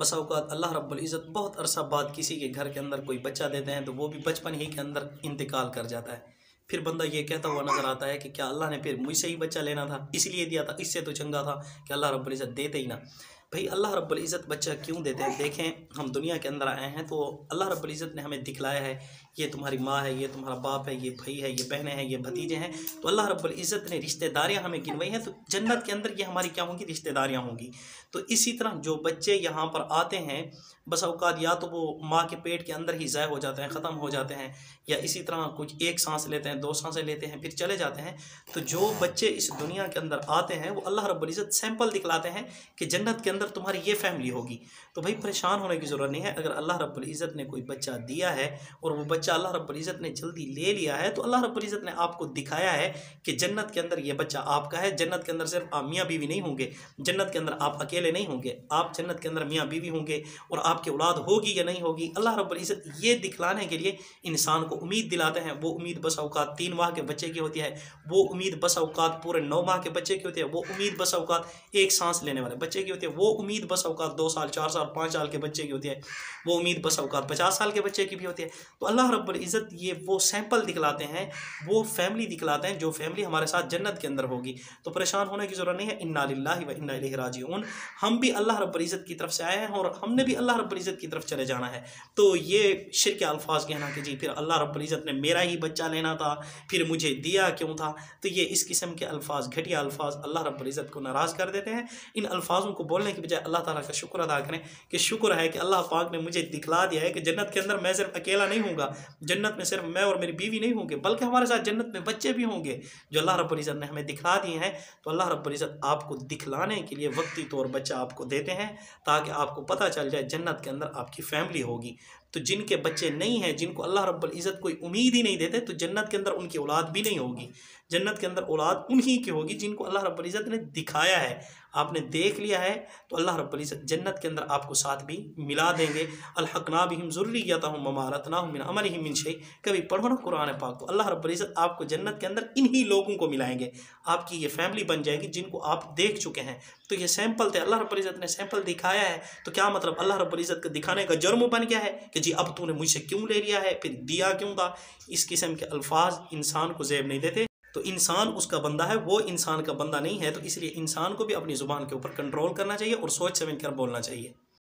बसा औक़ात अल्लाह रब्बुल इज़्ज़त बहुत अरसा बाद किसी के घर के अंदर कोई बच्चा देते हैं तो वो भी बचपन ही के अंदर इंतकाल कर जाता है। फिर बंदा ये कहता हुआ नज़र आता है कि क्या अल्लाह ने फिर मुझसे ही बच्चा लेना था, इसलिए दिया था, इससे तो चंगा था कि अल्लाह रब्बुल इज़्ज़त देते ही ना। भाई अल्लाह रब्बुल इज़्ज़त बच्चा क्यों देते हैं? देखें, हम दुनिया के अंदर आए हैं तो अल्लाह रब्बुल इज़्ज़त ने हमें दिखलाया है, ये तुम्हारी माँ है, ये तुम्हारा बाप है, ये भाई है, ये बहनें हैं, ये भतीजे हैं। तो अल्लाह रब्बुल इज़्ज़त ने रिश्तेदारियाँ हमें गिनवाई हैं, तो जन्नत के अंदर ये हमारी क्या होंगी? रिश्तेदारियाँ होंगी। तो इसी तरह जो बच्चे यहाँ पर आते हैं, बस औक़ात या तो वो माँ के पेट के अंदर ही ज़ाय हो जाते हैं, ख़त्म हो जाते हैं, या इसी तरह कुछ एक सांस लेते हैं, दो सांसें लेते हैं, फिर चले जाते हैं। तो जो बच्चे इस दुनिया के अंदर आते हैं वो अल्लाह रब्बुल इज़्ज़त सैंपल दिखलाते हैं कि जन्नत के अंदर तुम्हारी ये फैमिली होगी। तो भाई परेशान होने की ज़रूरत नहीं है। अगर अल्लाह रब्बुल इज़्ज़त ने कोई बच्चा दिया है और वो बच्चा अल्लाह रब्बुल इज़्ज़त ने जल्दी ले लिया है, तो अल्लाह रब्बुल इज़्ज़त ने आपको दिखाया है कि जन्नत के अंदर ये बच्चा आपका है। जन्नत के अंदर सिर्फ आप मियाँ बीवी नहीं होंगे, जन्नत के अंदर आप अकेले नहीं होंगे, आप जन्नत के अंदर मियाँ बीवी होंगे और आपकी औलाद होगी या नहीं होगी। अल्लाह रब्बुल इज़्ज़त ये दिखलाने के लिए इंसान को उम्मीद दिलाते हैं। वो उम्मीद बस औक़ात 3 माह के बच्चे की होती है, वो उम्मीद बस औक़ात पूरे 9 माह के बच्चे की होती है, वो उम्मीद बस औक़ात एक सांस लेने वाले बच्चे की होती है, वो उम्मीद बस औक़ात 2 साल 4 साल 5 साल के बच्चे की होती है, वो उम्मीद बस औक़ात 50 साल के बच्चे की भी होती है। तो अल्लाह रब्बुल इज़्ज़त ये वो सैंपल दिखलाते हैं, वो फैमिली दिखलाते हैं जो फैमिली हमारे साथ जन्नत के अंदर होगी। तो परेशान होने की ज़रूरत नहीं है। इन्ना लिल्लाहि व इन्ना इलैहि राजिऊन। हम भी अल्लाह रब्बुल इज़्ज़त की तरफ से आए हैं और हमने भी अल्लाह रब्बुल इज़्ज़त की तरफ चले जाना है। तो ये शिर्क के अल्फाज कहना कि जी फिर अल्लाह रब्बुल इज़्ज़त ने मेरा ही बच्चा लेना था, फिर मुझे दिया क्यों था, तो ये इस किस्म के अल्फाज, घटिया अल्फाज अल्लाह रब्बुल इज़्ज़त को नाराज़ कर देते हैं। इन अल्फाजों को बोलने की बजाय अल्लाह ताला का शुक्र अदा करें कि शुक्र है कि अल्लाह पाक ने मुझे दिखला दिया है कि जन्नत के अंदर मैं सिर्फ अकेला नहीं हूँगा, जन्नत में सिर्फ मैं और मेरी बीवी नहीं होंगे, बल्कि हमारे साथ जन्नत में बच्चे भी होंगे जो अल्लाह रब्बुल इज़्ज़त ने हमें दिखला दिए हैं। तो अल्लाह रब्बुल इज़्ज़त आपको दिखलाने के लिए वक्ती तौर बच्चा आपको देते हैं ताकि आपको पता चल जाए जन्नत के अंदर आपकी फैमिली होगी। तो जिनके बच्चे नहीं हैं, जिनको अल्लाह रब्बुल इज़्ज़त कोई उम्मीद ही नहीं देते, तो जन्नत के अंदर उनकी औलाद भी नहीं होगी। जन्नत के अंदर औलाद उन्हीं की होगी जिनको अल्लाह रब्बुल इज़्ज़त ने दिखाया है, आपने देख लिया है। तो अल्लाह रब्बुल इज़्ज़त जन्नत के अंदर आपको साथ भी मिला देंगे। अलहक़ना बिहिम ज़ुर्रिय्यतहुम वमा अलतनाहुम मिन अमलिहिम मिन शै। कभी पढ़ो ना कुरान पाक, तो अल्लाह रब्बुल इज़्ज़त आपको जन्नत के अंदर इन्हीं लोगों को मिलाएंगे, आपकी ये फैमिली बन जाएगी जिनको आप देख चुके हैं। तो ये सैंपल थे, अल्लाह रब्बुल इज़्ज़त ने सैंपल दिखाया है। तो क्या मतलब अल्लाह रब्बुल इज़्ज़त को दिखाने का जुर्म बन गया है कि जी अब तूने मुझसे क्यों ले लिया है, फिर दिया क्यों था? इस किस्म के अल्फाज इंसान को ज़ेब नहीं देते। तो इंसान उसका बंदा है, वो इंसान का बंदा नहीं है। तो इसलिए इंसान को भी अपनी ज़ुबान के ऊपर कंट्रोल करना चाहिए और सोच समझ कर बोलना चाहिए।